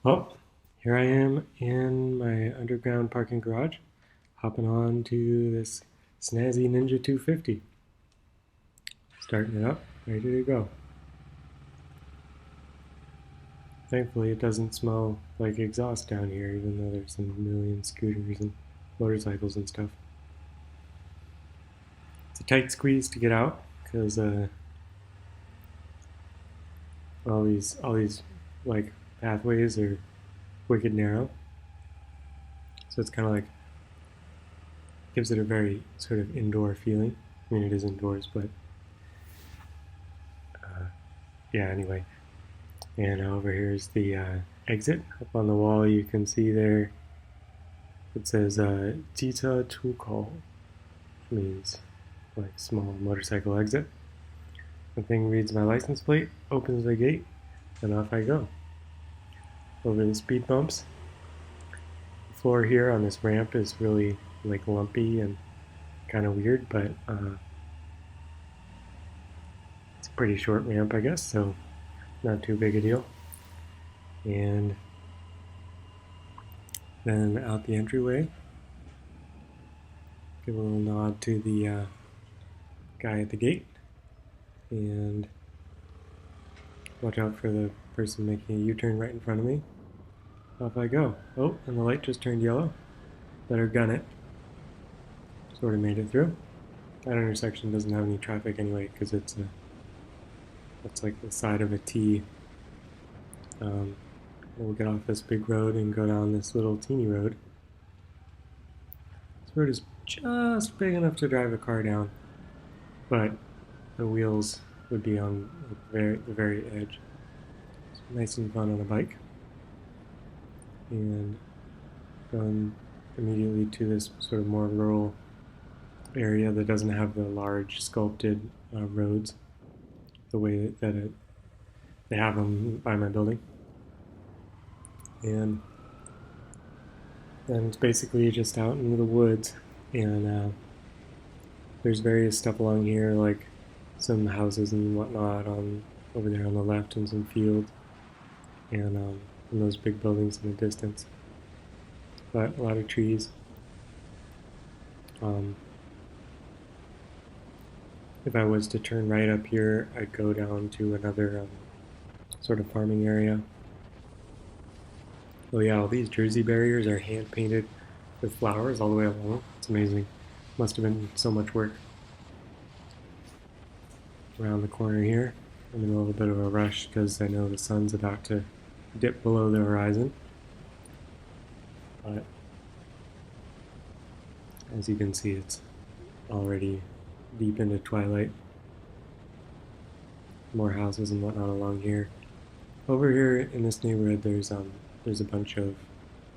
Well, here I am in my underground parking garage, hopping on to this snazzy Ninja 250. Starting it up, ready to go. Thankfully, it doesn't smell like exhaust down here, even though there's a million scooters and motorcycles and stuff. It's a tight squeeze to get out because all these like pathways are wicked narrow. So it's kind of like gives it a very sort of indoor feeling. I mean, it is indoors, but yeah. Anyway, and over here is the exit. Up on the wall, you can see there it says Tita Tukol, which means like small motorcycle exit. The thing reads my license plate, opens the gate, and off I go. Over the speed bumps. The floor here on this ramp is really like lumpy and kind of weird, but it's a pretty short ramp, I guess, so not too big a deal. And then out the entryway, give a little nod to the guy at the gate, and watch out for the person making a U-turn right in front of me. Off I go. Oh, and the light just turned yellow. Better gun it. Sort of made it through. That intersection doesn't have any traffic anyway because it's like the side of a T. We'll get off this big road and go down this little teeny road. This road is just big enough to drive a car down, but the wheels would be on the very edge. It's nice and fun on a bike. And going immediately to this sort of more rural area that doesn't have the large sculpted roads the way that they have them by my building. And then it's basically just out in the woods, and there's various stuff along here, like some houses and whatnot on over there on the left, and some fields, and those big buildings in the distance. But a lot of trees. If I was to turn right up here, I'd go down to another sort of farming area. Oh yeah, all these Jersey barriers are hand painted with flowers all the way along. It's amazing. Must have been so much work. Around the corner here, I'm in a little bit of a rush because I know the sun's about to dip below the horizon. But as you can see, it's already deep into twilight. More houses and whatnot along here. Over here in this neighborhood, there's a bunch of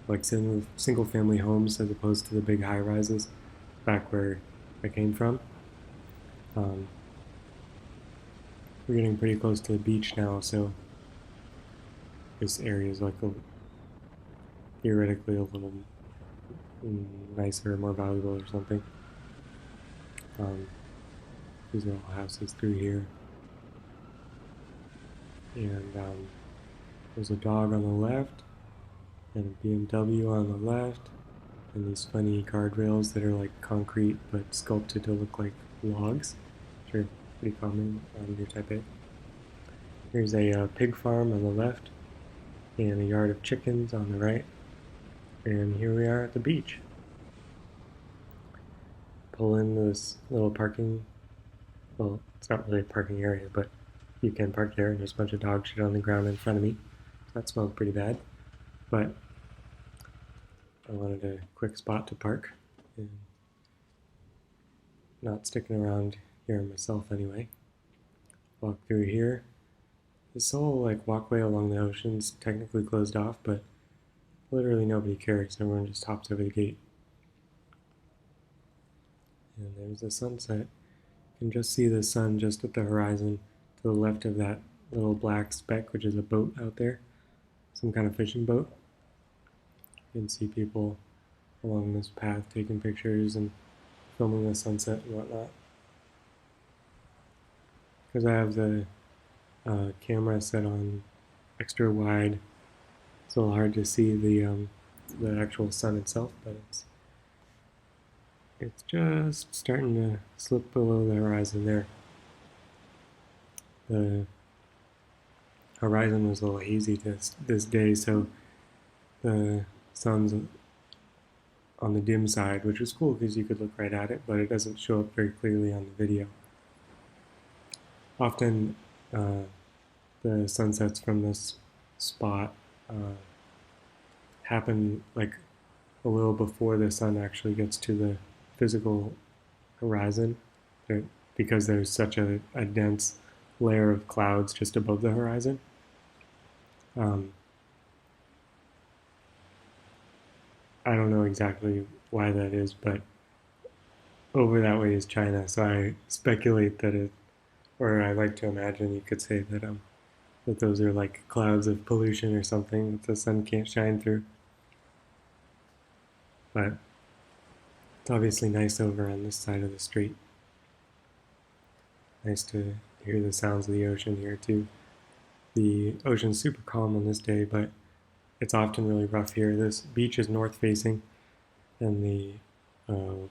like single family homes as opposed to the big high rises back where I came from. We're getting pretty close to the beach now, so this area is like theoretically a little nicer, more valuable or something. These are all houses through here, and there's a dog on the left, and a BMW on the left, and these funny guardrails that are like concrete but sculpted to look like logs, which are pretty common near Taipei. Here's a pig farm on the left, and a yard of chickens on the right, and here we are at the beach. Pull in this little parking, well, it's not really a parking area, but you can park there, and there's a bunch of dog shit on the ground in front of me. That smells pretty bad, but I wanted a quick spot to park and not sticking around here myself anyway. Walk through here. This whole like walkway along the ocean's technically closed off, but literally nobody cares. Everyone just hops over the gate. And there's the sunset. You can just see the sun just at the horizon to the left of that little black speck, which is a boat out there, some kind of fishing boat. You can see people along this path taking pictures and filming the sunset and whatnot. Because I have the camera set on extra wide, It's a little hard to see the actual sun itself, but it's just starting to slip below the horizon there. The horizon was a little hazy this day, so the sun's on the dim side, which was cool because you could look right at it, but it doesn't show up very clearly on the video. Often the sunsets from this spot happen like a little before the sun actually gets to the physical horizon, because there's such a dense layer of clouds just above the horizon. I don't know exactly why that is, but over that way is China, so I speculate that or I like to imagine you could say that those are like clouds of pollution or something that the sun can't shine through. But it's obviously nice over on this side of the street. Nice to hear the sounds of the ocean here too. The ocean's super calm on this day, but it's often really rough here. This beach is north facing, and the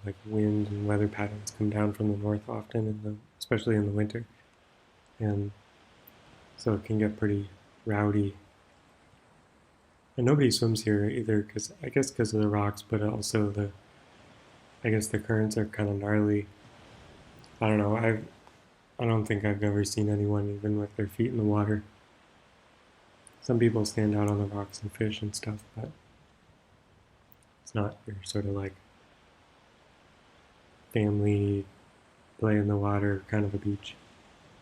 like wind and weather patterns come down from the north often, especially in the winter, and so it can get pretty rowdy. And nobody swims here either, because I guess because of the rocks, but also I guess the currents are kind of gnarly. I don't know. I don't think I've ever seen anyone even with their feet in the water. Some people stand out on the rocks and fish and stuff, but it's not your sort of like family play in the water kind of a beach,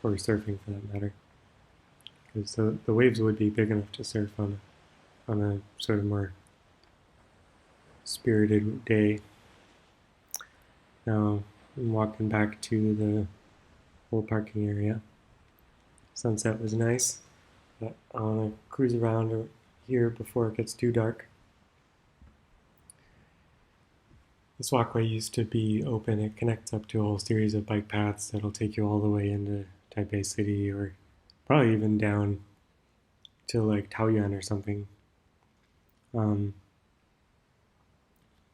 or surfing for that matter. Because the waves would be big enough to surf on a sort of more spirited day. Now I'm walking back to the old parking area. Sunset was nice, but I want to cruise around here before it gets too dark. This walkway used to be open. It connects up to a whole series of bike paths that'll take you all the way into Taipei City, or probably even down to like Taoyuan or something.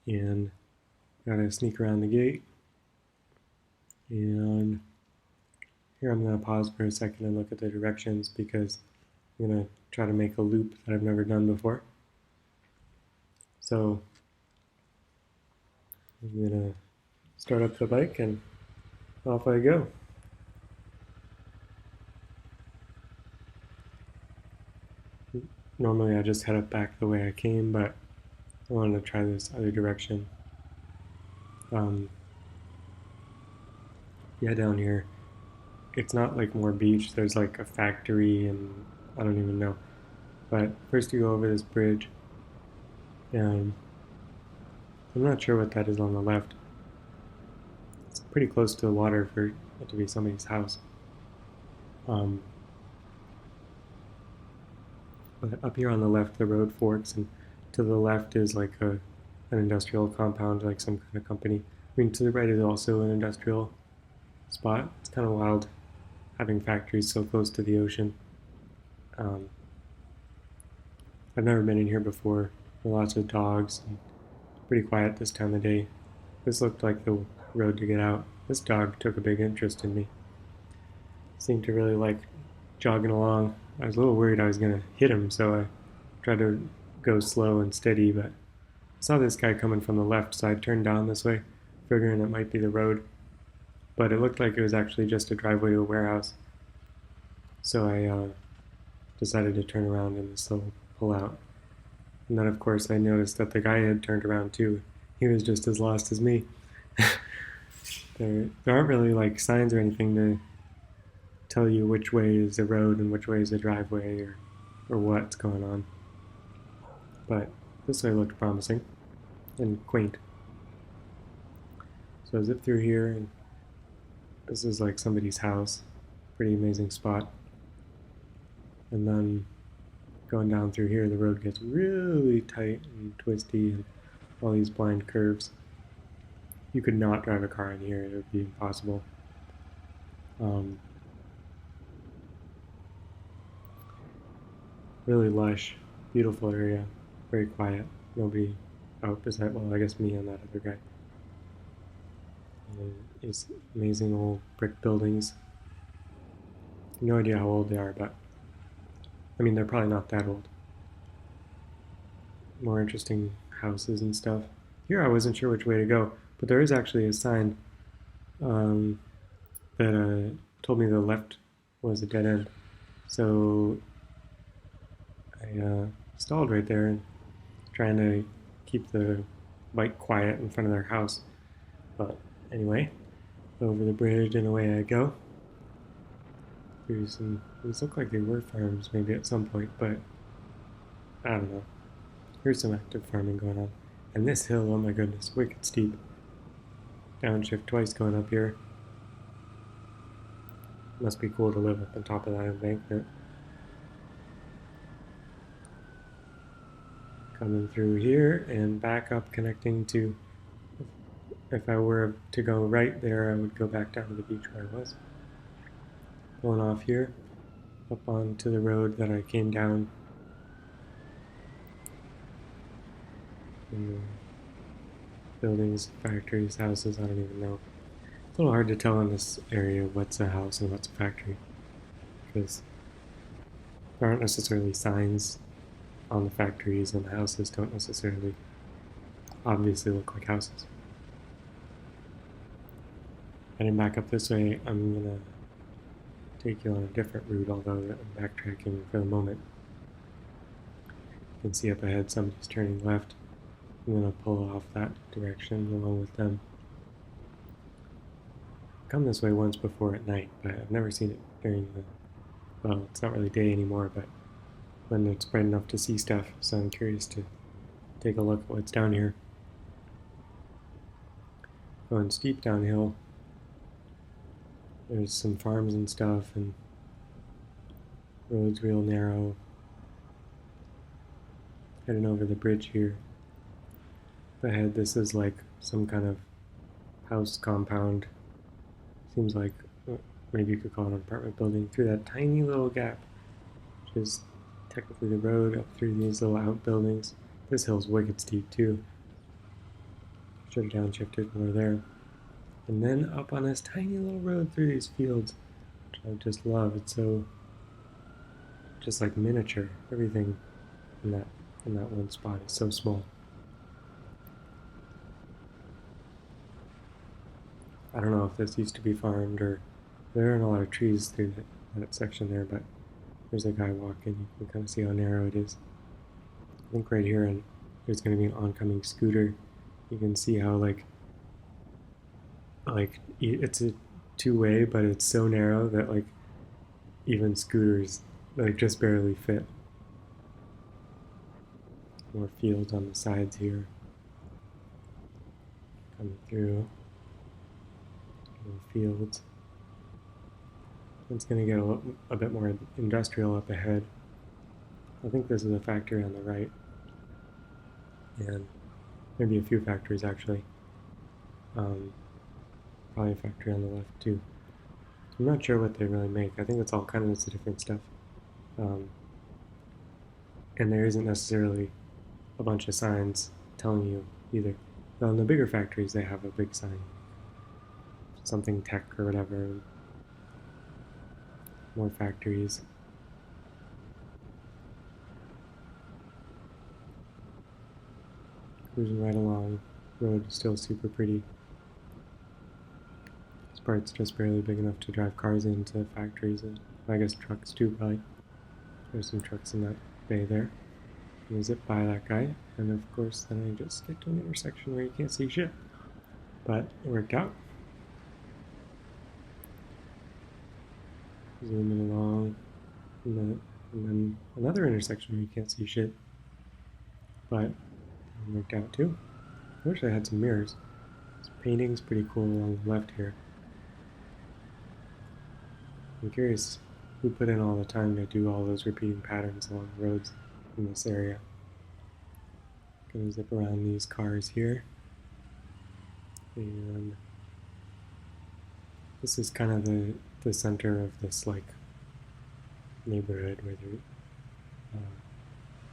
And gotta sneak around the gate. And here I'm gonna pause for a second and look at the directions, because I'm gonna try to make a loop that I've never done before. So I'm gonna start up the bike and off I go. Normally I just head up back the way I came, but I wanted to try this other direction. Yeah, down here, it's not like more beach. There's like a factory and I don't even know. But first you go over this bridge, and I'm not sure what that is on the left. It's pretty close to the water for it to be somebody's house. But up here on the left, the road forks, and to the left is like an industrial compound, like some kind of company. I mean, to the right is also an industrial spot. It's kind of wild having factories so close to the ocean. I've never been in here before. There are lots of dogs, and pretty quiet this time of day. This looked like the road to get out. This dog took a big interest in me. Seemed to really like jogging along. I was a little worried I was going to hit him, so I tried to go slow and steady, but I saw this guy coming from the left, so I turned down this way, figuring it might be the road. But it looked like it was actually just a driveway to a warehouse. So I decided to turn around in this little pullout. And then, of course, I noticed that the guy had turned around too. He was just as lost as me. There aren't really like signs or anything to tell you which way is the road and which way is the driveway, or what's going on. But this way looked promising and quaint. So I zip through here, and this is like somebody's house. Pretty amazing spot. And then going down through here, the road gets really tight and twisty and all these blind curves. You could not drive a car in here. It would be impossible. Really lush. Beautiful area, very quiet. Nobody out besides, well, I guess me and that other guy. And these amazing old brick buildings. No idea how old they are, but I mean, they're probably not that old. More interesting houses and stuff. Here I wasn't sure which way to go, but there is actually a sign um, that told me the left was a dead end. So I stalled right there and trying to keep the bike quiet in front of their house. But anyway, over the bridge and away I go. These look like they were farms maybe at some point, but I don't know. Here's some active farming going on. And this hill, oh my goodness, wicked steep. Downshift twice going up here. Must be cool to live up on top of that embankment. Coming through here and back up, connecting to, if I were to go right there, I would go back down to the beach where I was. Pulling off here, up onto the road that I came down. And buildings, factories, houses, I don't even know. It's a little hard to tell in this area what's a house and what's a factory, because there aren't necessarily signs on the factories, and the houses don't necessarily obviously look like houses. Heading back up this way, I'm gonna take you on a different route, although I'm backtracking for the moment. You can see up ahead somebody's turning left. I'm gonna pull off that direction along with them. I've come this way once before at night, but I've never seen it during the, well, it's not really day anymore, but when it's bright enough to see stuff, so I'm curious to take a look at what's down here. Going steep downhill. There's some farms and stuff, and road's real narrow. Heading over the bridge here. Up ahead, this is like some kind of house compound. Seems like maybe you could call it an apartment building through that tiny little gap, which is technically the road up through these little outbuildings. This hill's wicked steep too. Should have downshifted more there. And then up on this tiny little road through these fields, which I just love. It's so just like miniature. Everything in that one spot is so small. I don't know if this used to be farmed, or there aren't a lot of trees through that section there, but there's a guy walking. You can kind of see how narrow it is. I think right here, and there's going to be an oncoming scooter. You can see how like it's a two-way, but it's so narrow that like even scooters like just barely fit. More fields on the sides here. Coming through. Fields. It's going to get a bit more industrial up ahead. I think this is a factory on the right, and maybe a few factories actually. Probably a factory on the left too. I'm not sure what they really make. I think it's all kinds of different stuff. And there isn't necessarily a bunch of signs telling you either. Though in the bigger factories they have a big sign. Something tech or whatever. More factories. Cruising right along. Road is still super pretty. This part's just barely big enough to drive cars into factories, and I guess trucks too, probably. There's some trucks in that bay there. I'm gonna zip by that guy, and of course then I just get to an intersection where you can't see shit. But it worked out. Zooming along, and then another intersection where you can't see shit, but it worked out too. I wish I had some mirrors. This painting's pretty cool along the left here. I'm curious who put in all the time to do all those repeating patterns along the roads in this area. Gonna zip around these cars here, and this is kind of the center of this like neighborhood where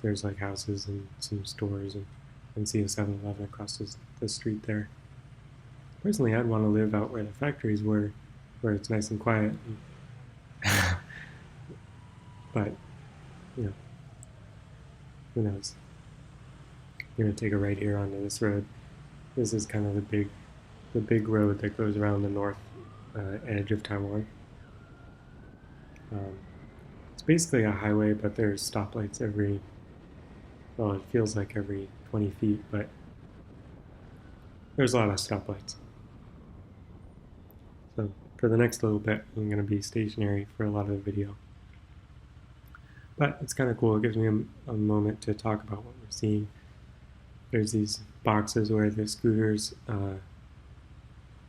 there's like houses and some stores, and see a 7-Eleven across the street there. Personally, I'd want to live out where the factories were, where it's nice and quiet. But, you know, who knows? I'm gonna take a right here onto this road. This is kind of the big road that goes around the north edge of Taiwan. It's basically a highway, but there's stoplights every, well, it feels like every 20 feet, but there's a lot of stoplights. So for the next little bit, I'm going to be stationary for a lot of the video. But it's kind of cool. It gives me a moment to talk about what we're seeing. There's these boxes where the scooters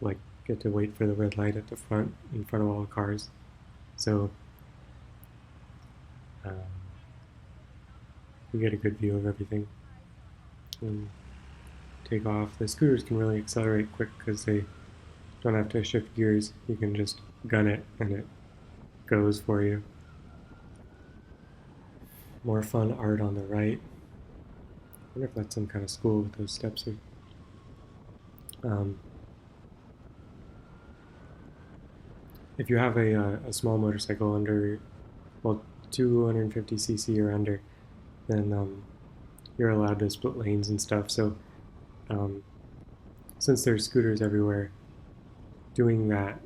like get to wait for the red light at the front, in front of all the cars. So you get a good view of everything. And take off. The scooters can really accelerate quick because they don't have to shift gears. You can just gun it and it goes for you. More fun art on the right. I wonder if that's some kind of school with those steps. If you have a small motorcycle under, well, 250cc or under, then you're allowed to split lanes and stuff. So since there's scooters everywhere, doing that,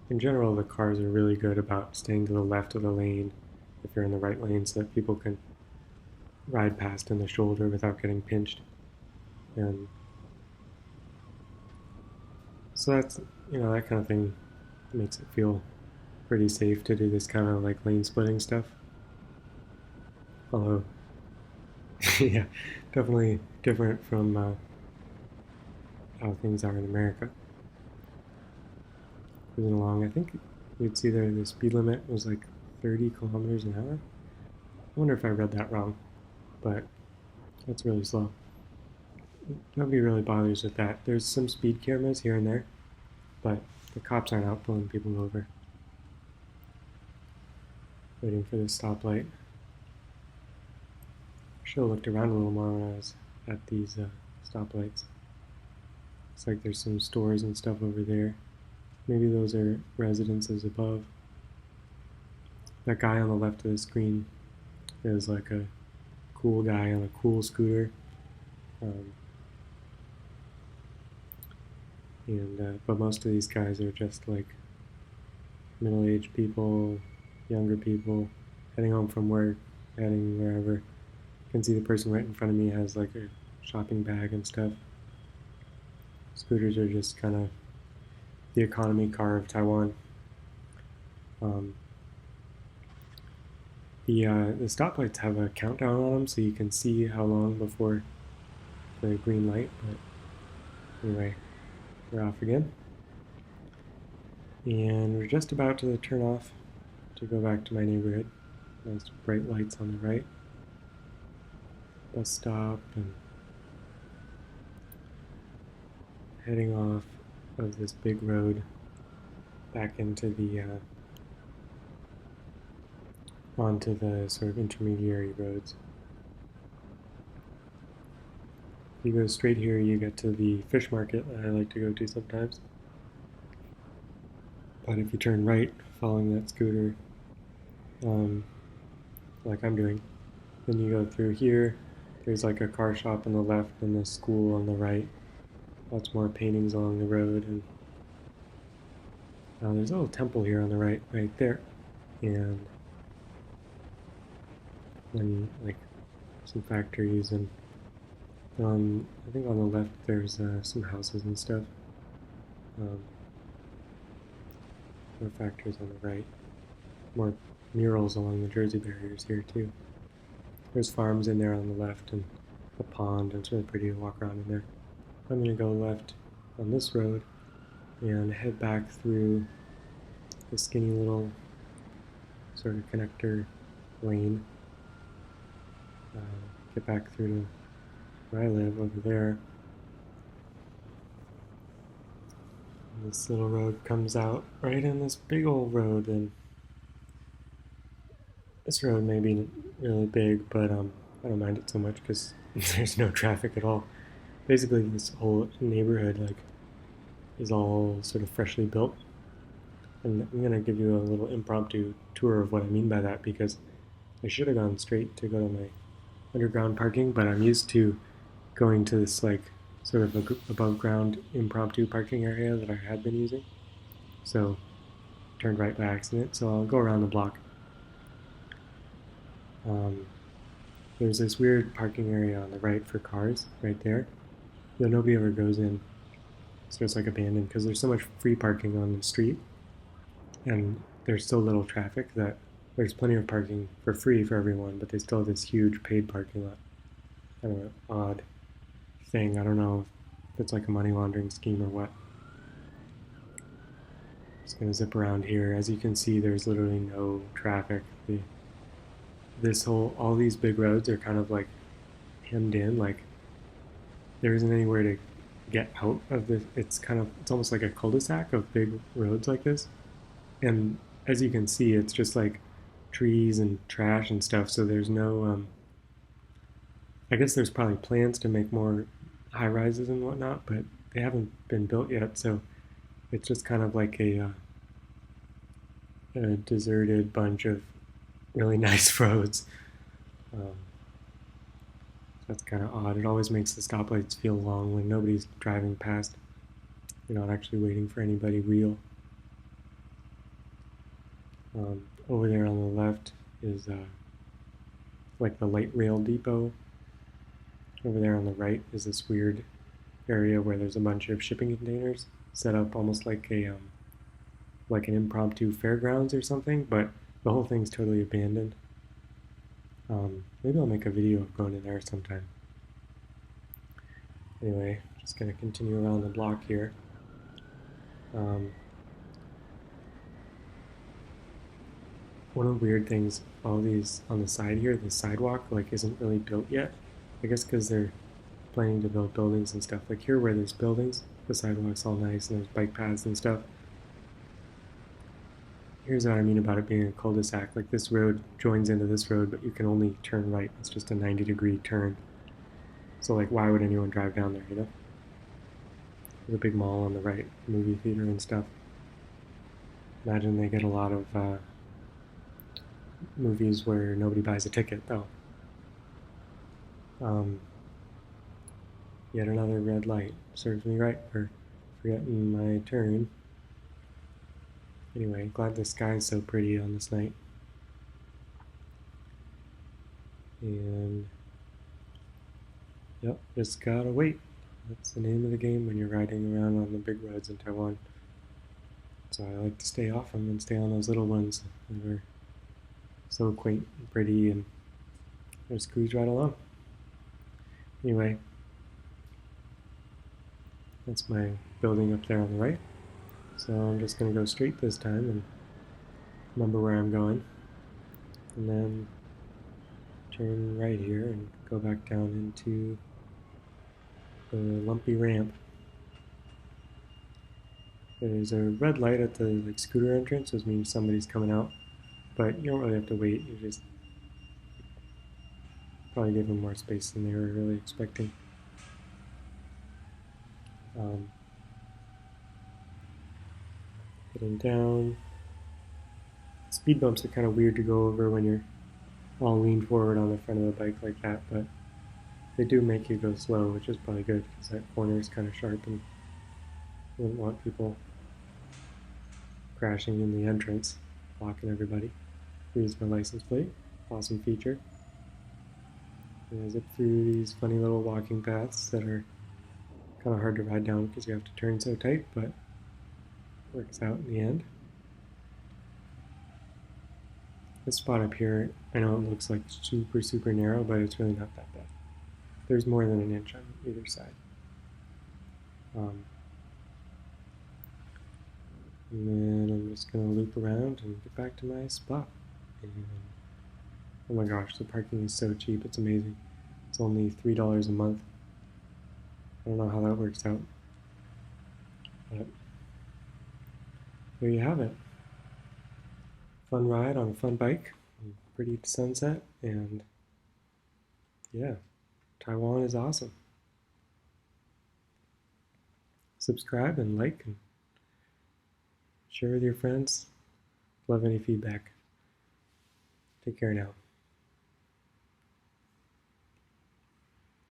in general, the cars are really good about staying to the left of the lane if you're in the right lane so that people can ride past in the shoulder without getting pinched. And so that's, that kind of thing makes it feel pretty safe to do this kind of like lane splitting stuff. Although, yeah, definitely different from how things are in America. Cruising along, I think you'd see there the speed limit was like 30 kilometers an hour. I wonder if I read that wrong, but that's really slow. Nobody really bothers with that. There's some speed cameras here and there, but the cops aren't out pulling people over. Waiting for the stoplight. Should have looked around a little more when I was at these stoplights. Looks like there's some stores and stuff over there. Maybe those are residences above. That guy on the left of the screen is like a cool guy on a cool scooter. But most of these guys are just like middle-aged people, younger people, heading home from work, heading wherever. You can see the person right in front of me has like a shopping bag and stuff. Scooters are just kind of the economy car of Taiwan. The stoplights have a countdown on them so you can see how long before the green light, but anyway, we're off again. And we're just about to turn off to go back to my neighborhood. Nice bright lights on the right. Bus stop, and heading off of this big road back into the onto the sort of intermediary roads. If you go straight here, you get to the fish market that I like to go to sometimes. But if you turn right, following that scooter, like I'm doing, then you go through here. There's like a car shop on the left and a school on the right. Lots more paintings along the road, and there's a little temple here on the right there, and then like some factories, and I think on the left there's some houses and stuff. More factories on the right. More murals along the Jersey barriers here too. There's farms in there on the left and a pond, and it's really pretty to walk around in there. I'm going to go left on this road and head back through the skinny little sort of connector lane. Get back through to where I live over there. And this little road comes out right in this big old road, and this road may be really big, but I don't mind it so much because there's no traffic at all. Basically, this whole neighborhood like is all sort of freshly built, and I'm gonna give you a little impromptu tour of what I mean by that because I should have gone straight to go to my underground parking, but I'm used to going to this like sort of above ground impromptu parking area that I had been using. So turned right by accident. So I'll go around the block. Um, there's this weird parking area on the right for cars right there. You know, nobody ever goes in, so it's like abandoned because there's so much free parking on the street, and there's so little traffic that there's plenty of parking for free for everyone, but they still have this huge paid parking lot. Kind of an odd thing. I don't know if it's like a money laundering scheme or what. Just gonna zip around here. As you can see, there's literally no traffic. All these big roads are kind of like hemmed in. Like there isn't anywhere to get out of this. It's almost like a cul-de-sac of big roads like this. And as you can see, it's just like trees and trash and stuff. So there's no. I guess there's probably plans to make more high rises and whatnot, but they haven't been built yet. So it's just kind of like a deserted bunch of really nice roads. Um, that's kind of odd. It always makes the stoplights feel long when nobody's driving past. You're not actually waiting for anybody real. Over there on the left is like the light rail depot. Over there on the right is this weird area where there's a bunch of shipping containers set up almost like an impromptu fairgrounds or something, but the whole thing's totally abandoned. Maybe I'll make a video of going in there sometime. Anyway, just gonna continue around the block here. One of the weird things, all these on the side here, the sidewalk like isn't really built yet. I guess because they're planning to build buildings and stuff. Like here where there's buildings, the sidewalk's all nice and there's bike paths and stuff. Here's what I mean about it being a cul-de-sac. Like this road joins into this road, but you can only turn right. It's just a 90-degree turn. So like why would anyone drive down there, you know? There's a big mall on the right, movie theater and stuff. Imagine they get a lot of movies where nobody buys a ticket though. Yet another red light serves me right for forgetting my turn. Anyway, glad the sky's so pretty on this night. And yep, just gotta wait. That's the name of the game when you're riding around on the big roads in Taiwan. So I like to stay off them and stay on those little ones that are so quaint and pretty and just cruise right along. Anyway, that's my building up there on the right. So I'm just going to go straight this time and remember where I'm going. And then turn right here and go back down into the lumpy ramp. There's a red light at the scooter entrance, which means somebody's coming out. But you don't really have to wait. You just probably give them more space than they were really expecting. Getting down. Speed bumps are kind of weird to go over when you're all leaned forward on the front of the bike like that, but they do make you go slow, which is probably good because that corner is kind of sharp and you wouldn't want people crashing in the entrance, blocking everybody. Here's my license plate. Awesome feature. And I zip through these funny little walking paths that are kind of hard to ride down because you have to turn so tight, but works out in the end. This spot up here, I know it looks like super narrow, but it's really not that bad. There's more than an inch on either side. And then I'm just going to loop around and get back to my spot. And, oh my gosh, the parking is so cheap, it's amazing. It's only $3 a month. I don't know how that works out. But there you have it. Fun ride on a fun bike, pretty sunset, and Yeah, Taiwan is awesome. Subscribe and like and share with your friends. Love any feedback. Take care now.